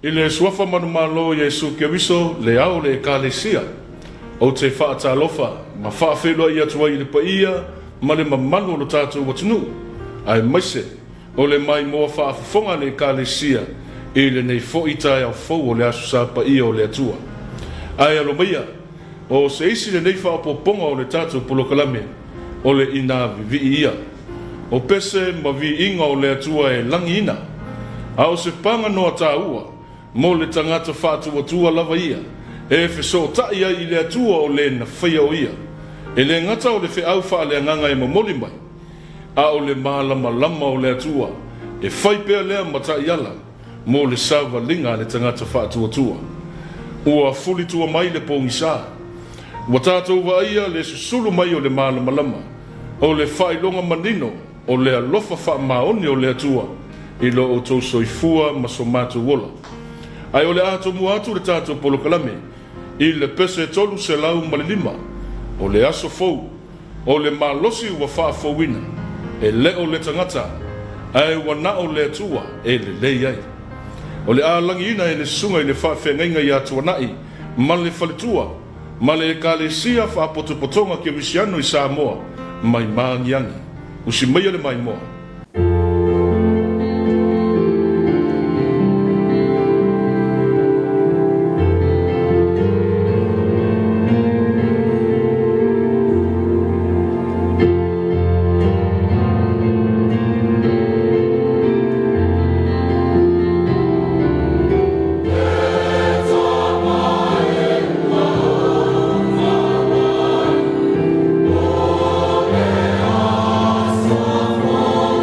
Ile suafa manumalo Yesu Keriso le au le ekalesia. O te whaatalofa, ma whaafelo ia tua i le paia, ma le mamanu lo tātou watunu. Ai maise, o le mai moa whaafafonga le ekalesia, i le nei fo itai au fau o le asu sa paia o le atua. Ai alo maia, o se isi le nei whaapoponga o le tātou polokalame, o le ina Vivi'i Ia. O pese ma vi inga o le atua e langi ina. A o se panga noa tā ua, mo le tangata whātua tua lava ia, e wheso taia i le atua o le na whaia o ia. E le ngata o le wheau wha le anganga e mamoli mai. A o le maalama lama o le atua, e whai pēr lea mata iala, mo le sawa linga le tangata whātua tua. Ua fuli tua mai le pongi sā. Wa tātou wa ia le susulu mai o le maalama lama, o le whailonga manino, o le alofa wha maoni o le atua, i lo o tau soifua ma so mātou wola. Ai o le ato muatu le tātou polokalame, i le pese tolu se lau ma le lima, o le aso fou, o le malosi ua wha fouina, e le o le tangata, ai wana o le atua, e le lei ai. O le aalangi ina e le sunga i le wha whengainga i atua nai, ma le whalitua, ma le ekalesia wha potopotonga ke Missionary Samoa, mai maangiangi. Usi mai le mai moa. Oh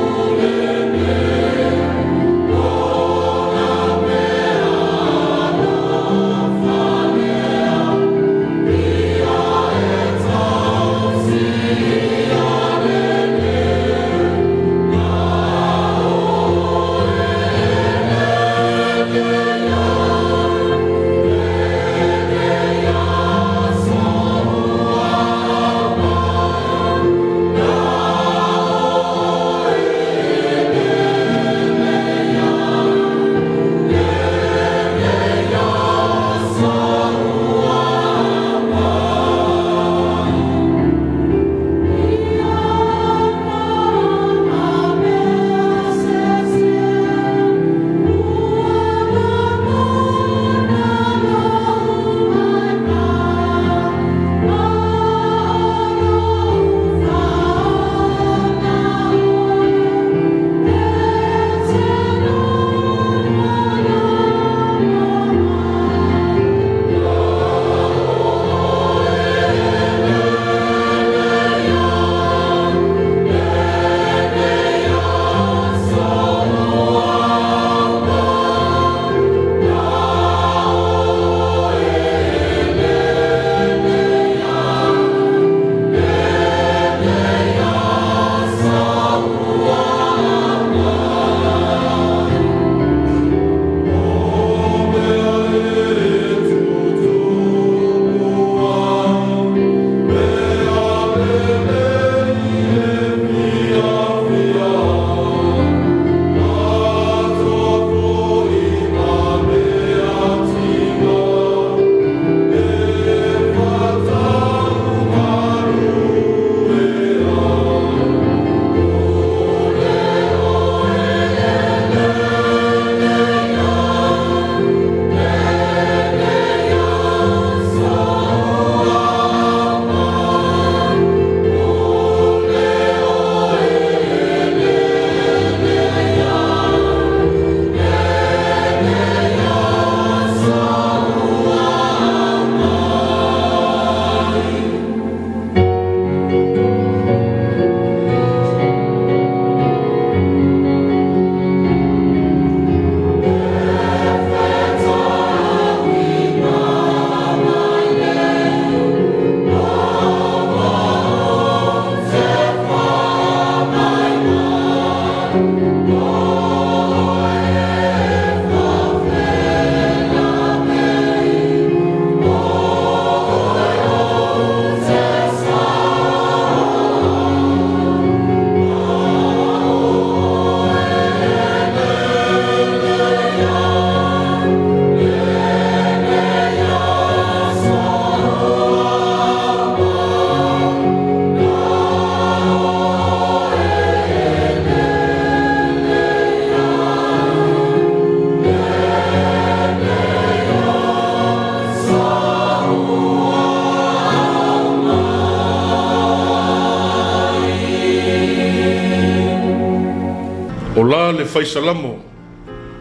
O la le faisalamo,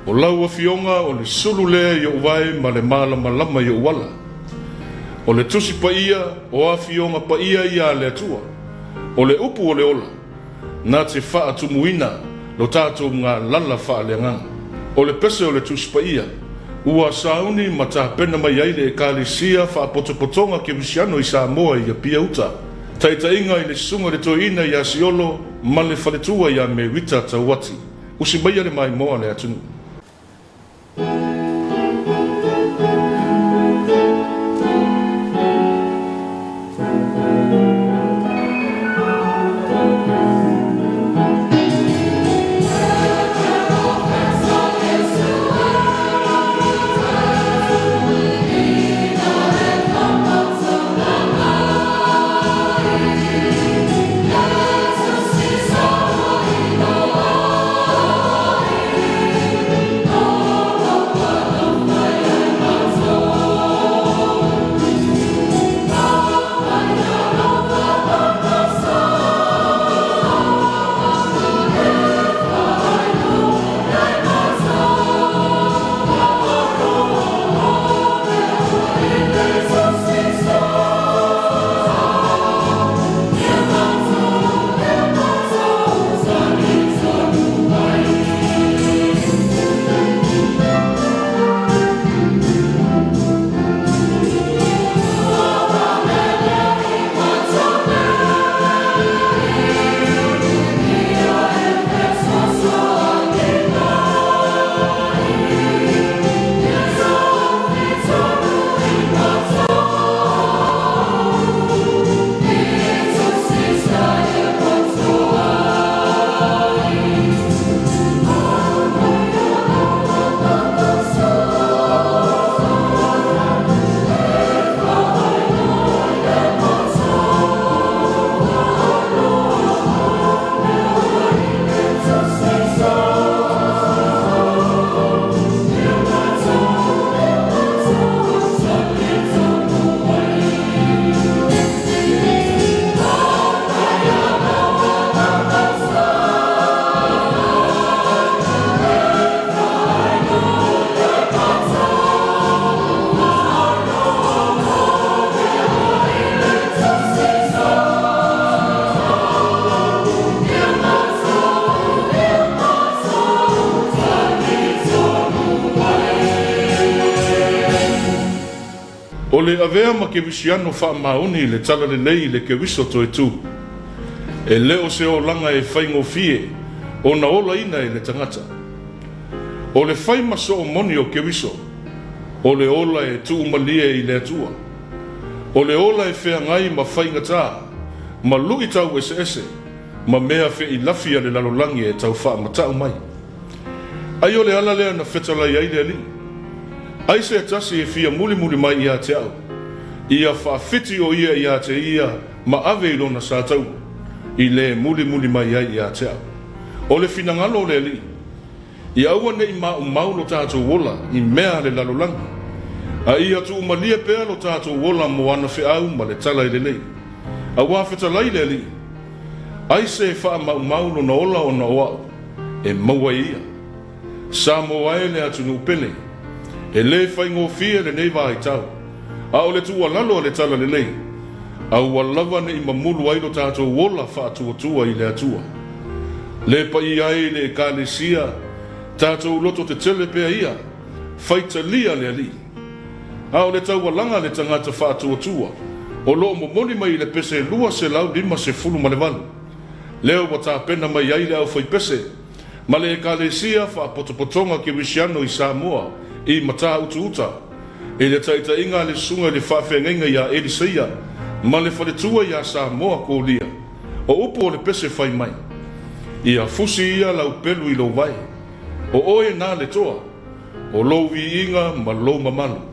o lau afionga o le sulu lea i o vai ma le malama i o wala. O le tusi pa ia, o afionga pa ia ia le atua. O le upu o le ola, nā te wha tumuina lo tātou ngā lala wha le nganga. O le pese o le tusi pa ia, ua sauni ma tā pena mai aile e kālisia wha potopotonga ke Missionary i Samoa i a pia uta. Taita inga i le sunga le toina i a siolo, ma le whaletua i a me wita tauati. Usi mai ale mai moa le atunu. O le avea ma ke visiano wha maoni le tala le nei le ke wiso to e tu. E leo se o langa e whaingo fie o na ola ina e le tangata. O le whai maso o moni o ke wiso. O le ola e tu umalia i le atua. O le ola e whea ngai ma whainga tā. Ma lui tau ese ese. Ma mea whe i lafia le lalolangi e tau wha matau mai. Ai o le ala lea na whetalai ai le li. Ai se atasi e fia muli mai ia te au. Ia whaafiti o ia ia te ia ma ave i lona sātau. I le muli mai ai ia te au. O le finangalo le li. I aua nei mau lo tātou wola i mea le lalolangi. A ia tu umalia pēa lo tātou wola mo ana whi au ma le tala i le nei. A wāwhetalai le li. Ai se wha mau lo na ola o na oa. E maua ia. Samoa e le atu nupene. E le whaingo fia le nei vai tau. A o le tua lalo le tala le nei. A ua lava ne i mamulu ailo tātou wola wha atua i le atua. Le pa i ai le kālesia, tātou loto te tele pēa ia, whaita lia le ali. A o le tau walanga le tangata wha atua, o loo momoni mai le pese lua se lau lima se fulu ma le walu. Leo wa tā pena mai ai le au whai pese, ma le kālesia wha potopotonga ke Missionary i Samoa, i mata uta. E le taita inga le sunga le whawhengenga ia Eliseia, ma le whaletua ia Samoa ko lia. O upo o le pese whai mai. Ia fusi ia lau pelu i lo vai. O oe nā le toa. O lou vi inga ma lou mamalu.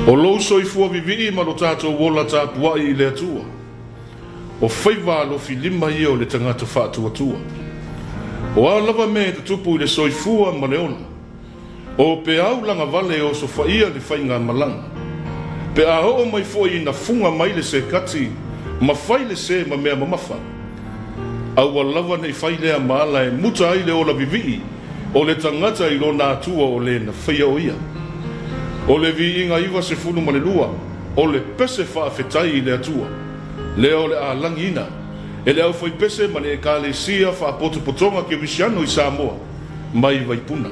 O lou soifua Vivi'i ma lo tātou wola tāpuai I le atua. O whaiva lo filima ia o le tangata whaatuatua. O alawa me te tupu I le soifua ma le ona. O pe au langa vale o so whaia le whainga malanga. Pe a ho mai foi na funga mai le se kati, ma whai le se ma mea mamafa. Au alawa nei whai lea maala e muta ai le ola Vivi'i, o le tangata I lo nā tua o le na whaia o ia. O le vi inga iwa se funu ma le lua, o le pese whaafetai I le atua. Le o le a langina, e le au whai pese ma le e ka le sia whaapoto potonga ke Missionary Samoa, mai waipuna.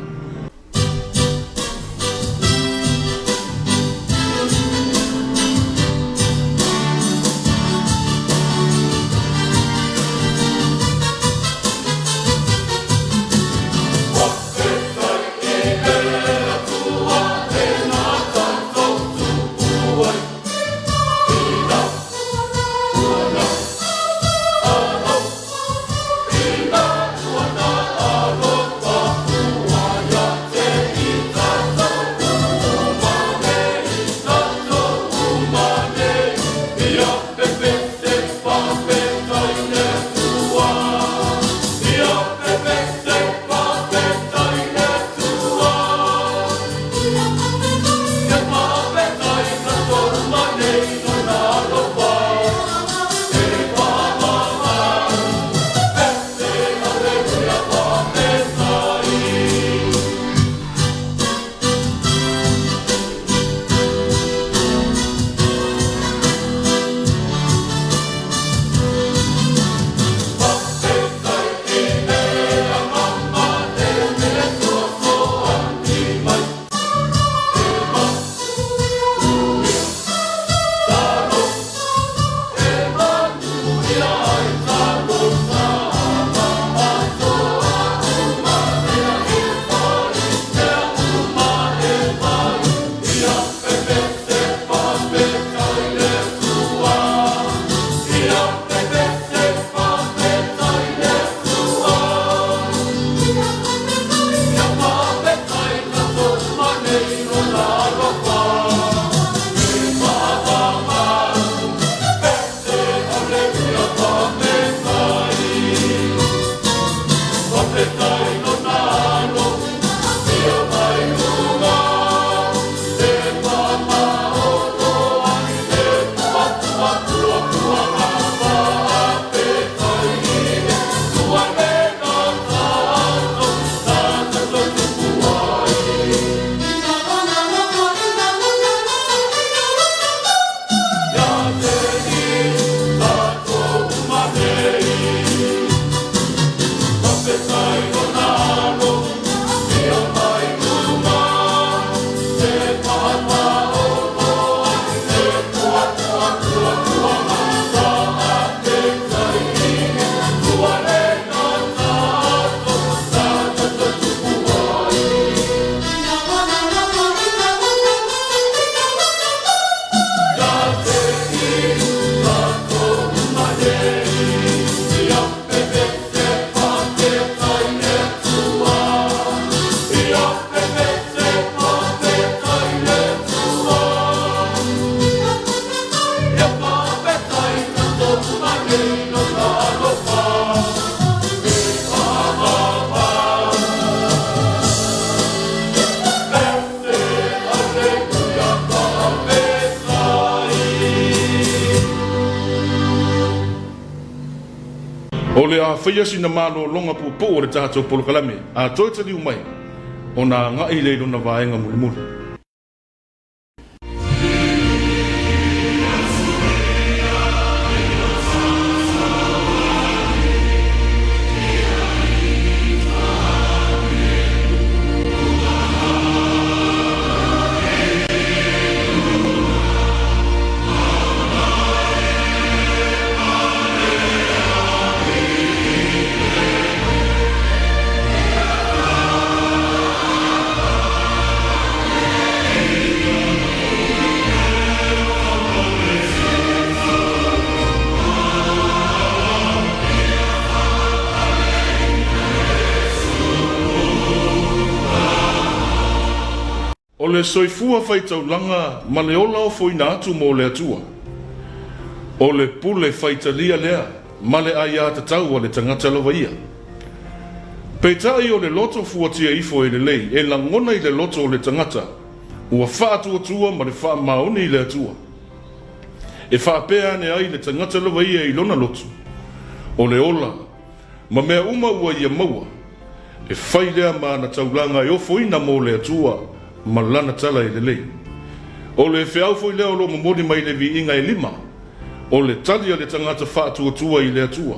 O le a whaia sina malo longa pu po o le tātou polokalame, a toi tali umai, o nā ngai leilo na vaenga muli muli. le soifua faitaulanga ma le ola o foina atu mo le atua. O le pule faitalia lea ma le aia tatau o le tangata lava ia. Peitai o le loto fuatia ifo e le lei e langona i le loto o le tangata ua whaatua tua ma le wha maoni i le atua. E whaapea ne ai le tangata lava ia i lona lotu. O le ola, ma mea uma ua ia maua, e whai lea ma na taulanga e ofoina mo le atua ma lana tala i le lei. O le whiau foi lea o lo mamoni mai le Vivi'i Ia e 5, o le tali a le tangata whaatua tua i le atua.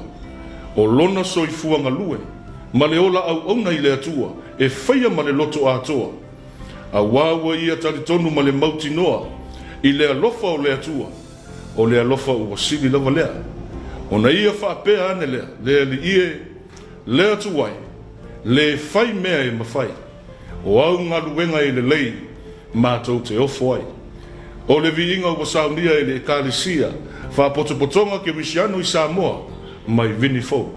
O lona soifua ngalue, ma le ola au auna i le atua, e whaia ma le loto atoa. A wawa ia tali tonu ma le mauti noa, i le alofa o le atua, o le alofa ua sili lava lea. O na ia whaapea ane lea, lea li ie, lea tuwai, le whai mea e mawhai. O au ngaluenga i le lei, mātou te ofo ai. O le viinga ua saunia i le ekalisia, whapotopotonga ke Missionary Samoa, mai vini fau.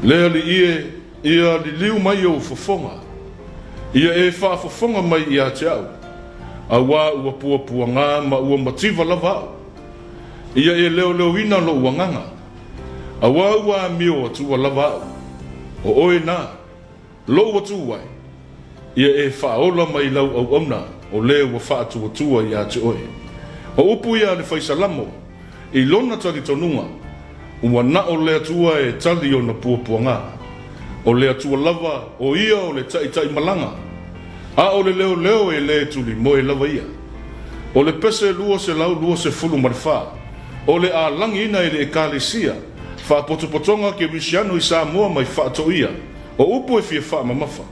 Lea li ia li liu mai o fofonga. Ia e wha fofonga mai ia te au. A wā ua pua ngā ma ua mativa lava au. Ia e leo ina lo uanganga. A wā ua mio atua lava au. O oe nā, lo atu wai. Ia e whaola mai lau au amna o leo wa wha atua ia te oe. O upu ia le whaisalamo, i lona tali tonunga, ua na o lea tua e tali o na pua ngā. O lea tua lava, o ia o le tai malanga. A o le leo e le tuli moe lava ia. O le pese lua se lau lua se fulu marifā. O le a langi ina e le ekalesia, wha potopotonga ke Missionary Samoa mai wha ato ia. O upu e fia wha mamafa.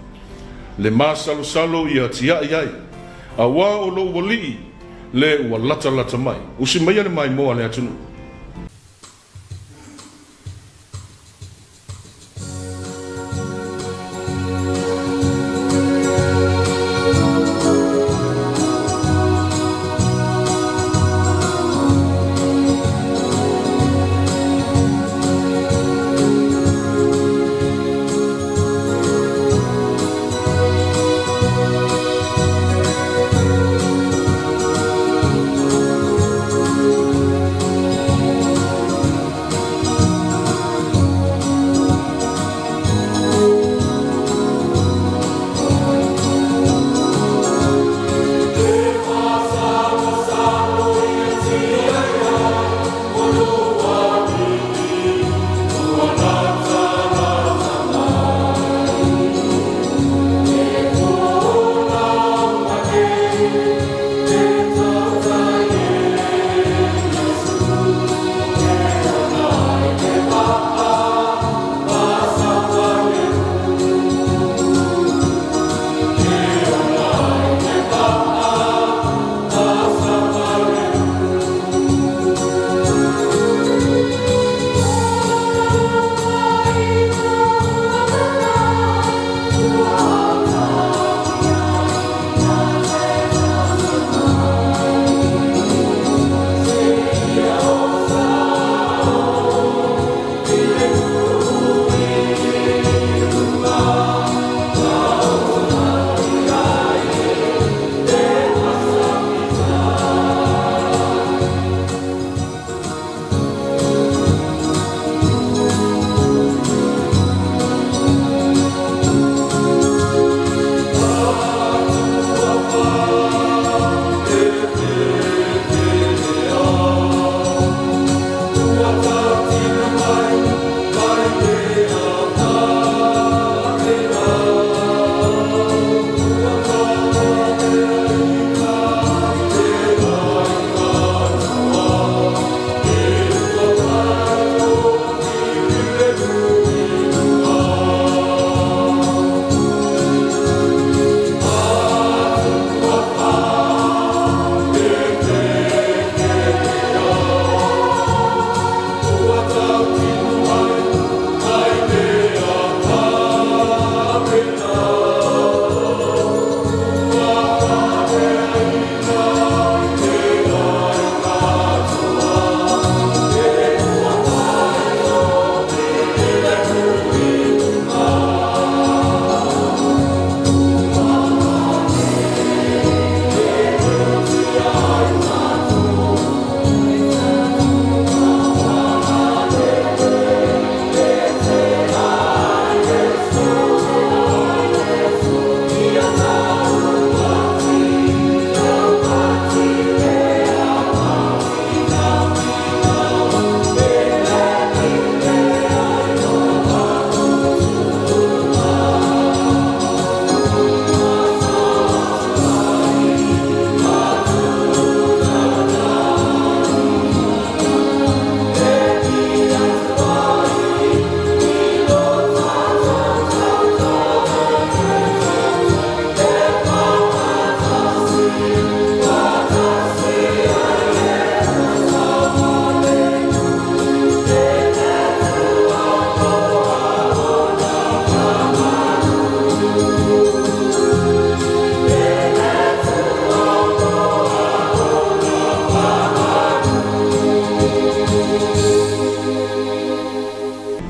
Le mā salo ia tia iai. A wā o lo wali le ua lata mai. Usi mai ane mai moa le atunu.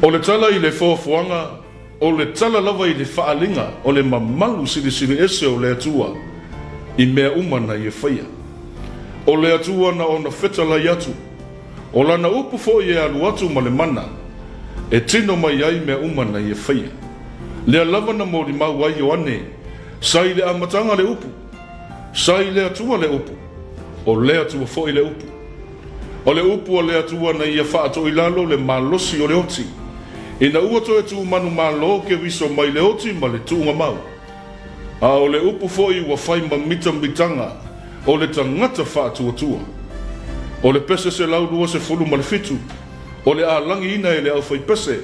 O le tala I le foafoanga, o le tala lava I le whaalinga, o le mamalu sili ese o le atua, I mea umana I e whaia. O le atua na ona whetala I atu, o lana upu fo I e alu atu ma le mana, e tino mai ai mea umana I e whaia. Lea lava na mo li mau ai o ane, sai le amatanga le upu, sai le atua le upu, o le atua fo I le upu. O le upu o le atua na ia whaato I lalo le malosi o le oti. Ina ua to e tu manu malo ke viso mai le oti ma le tuunga mau. A o le upu foi ua whai ma mitanga o le tangata whaatua tua. O le pese se laudua se fulu ma le fitu. O le alangi ina e le au whai pese.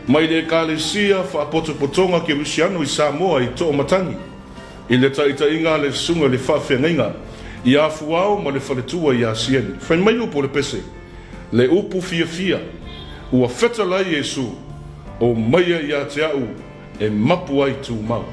Mai le kalesia whaapoto potonga ke Missionary Samoa I to matangi. I le taita inga le sunga le whawhenga. I afuao ma le whaletua I asieni. Whain mai upo le pese. Le upu fia. Ua whetala I Yesu. O maia I a te au. E mapu ai tu mau.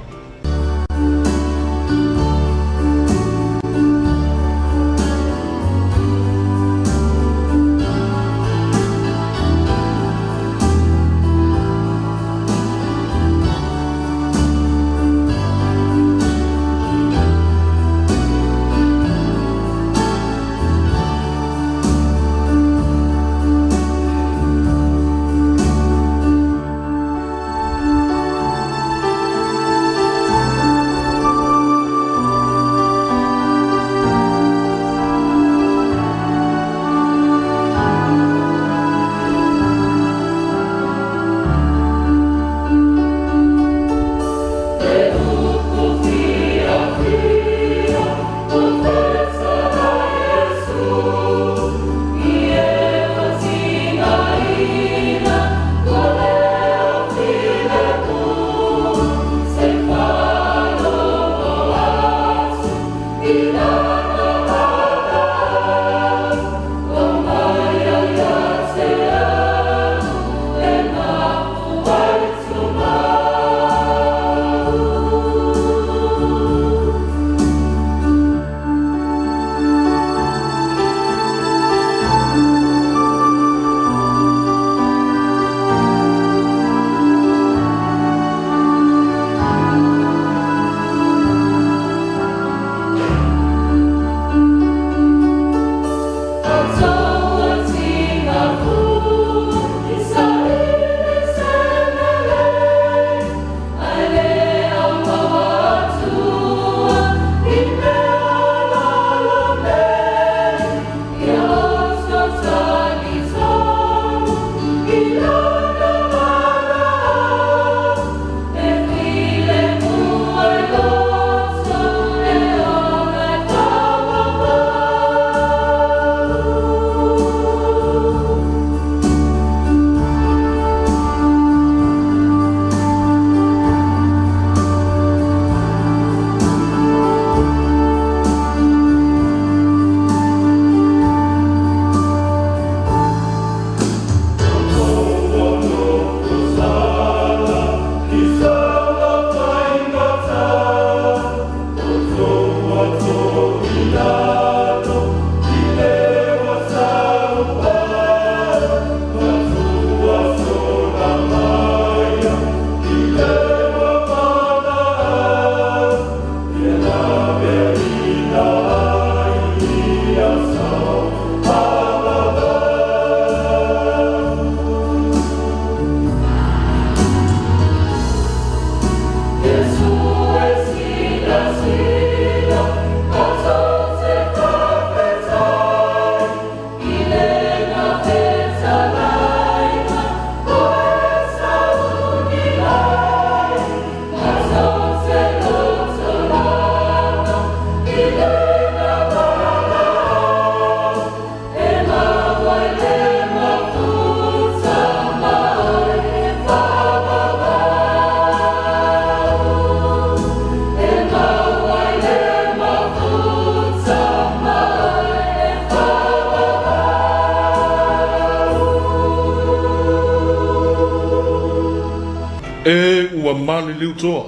E ua mali liu toa.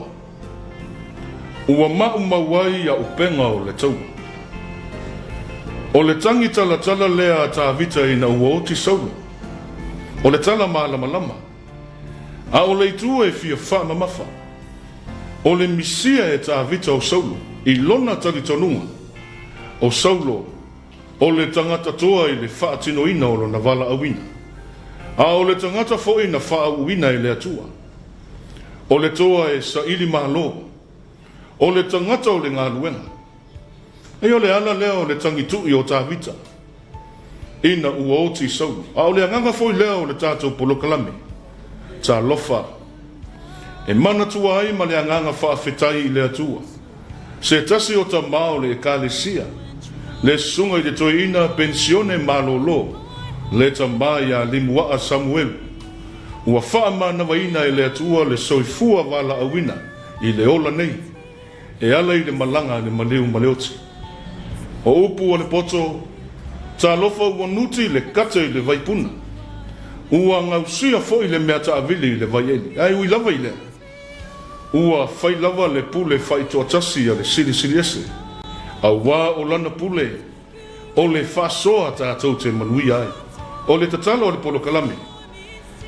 Ua mau mawai a upenga o le tau. O le tangi tala lea ta vita ina ua oti saulu. O le tala malama. A o le tu e fia wha mamafa. O le misia e ta vita o Saulo, I lona tali tonunga. O Saulo, o le tangata toa I le wha tino ina o na vala awina. A o le tangata fo ina wha awina I le atua. O le toa e sa ili mahalo. O le tangata o le ngā luenga. E o le ala leo le tangitu I o ta vita. Ina ua oti Saulo. A o le anganga fo I leo le tātou polokalame. Ta lofa. E mana tua ai ma le anganga whaafetai I le atua. Se tasi o ta mao le ekalesia. Le sunga I le toi ina pensione malolo. Le ta mai a limua a Samuel. Ua wha mana waina I le atua le soifua wala awina. I le ola nei. E ala I le malanga le maleu maleoti. O upu o le poto. Ta lofa ua nuti le kata I le vaipuna. Ua ngausia fo I le mea ta avili I le vaieli. Ai ui lava I le. Ua fai lava le pule fai toa tasi a le sili ese. A wā o lana pule. O le whasoa tātou te manui ai. O le tatala o le polokalame.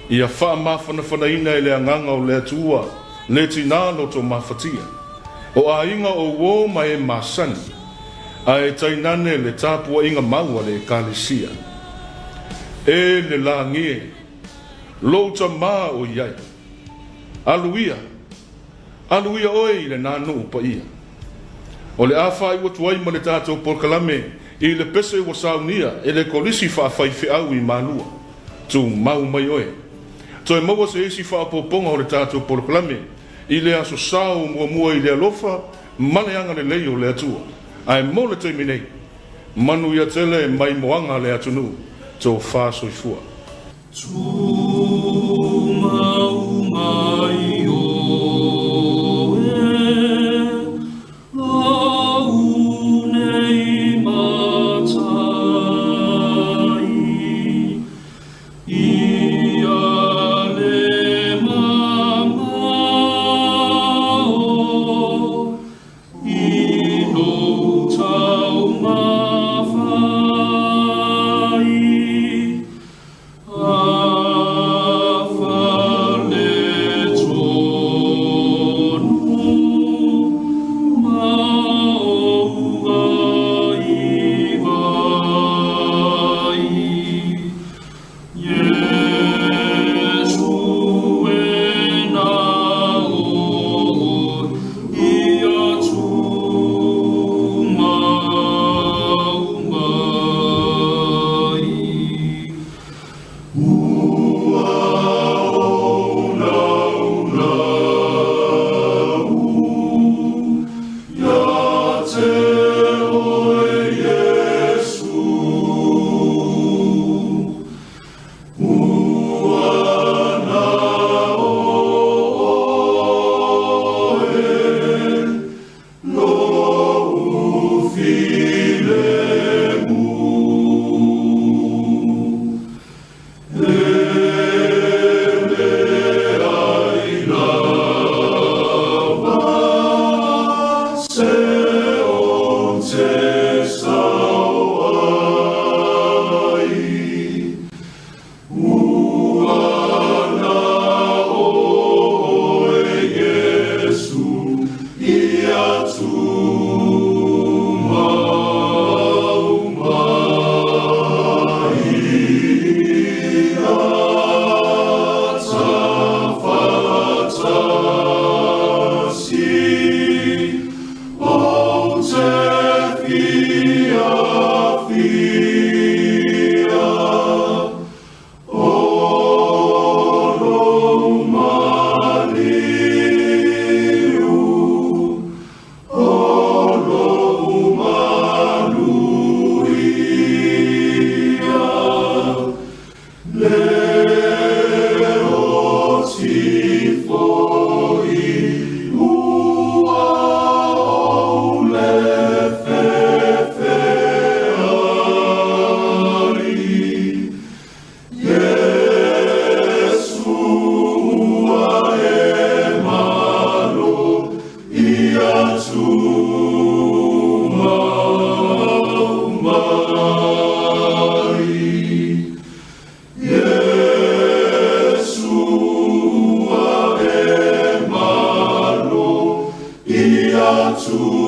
Ia wha mawhana ina I le anganga o le atua. Le tinalo to mawhatia. O a inga o wō mai e masani. A e tainane le tāpua inga maua le kalisia. E le la ngie. Louta maa o iai. Aluia. Aluia oe I le nanu upa ia. O le awha I watuai ma le tātou polokalame I le pese wa saunia e le kolisi whaafai whiau I malua. Tu mau mai oe. To e maua se esi whaapoponga o le tātou polokalame I le aso sao mua I le alofa mane anga le leo le atua. Ai mo le teimi nei. Manu ia tele mai moanga le atunu. To wha soifua. Tu mau mai tu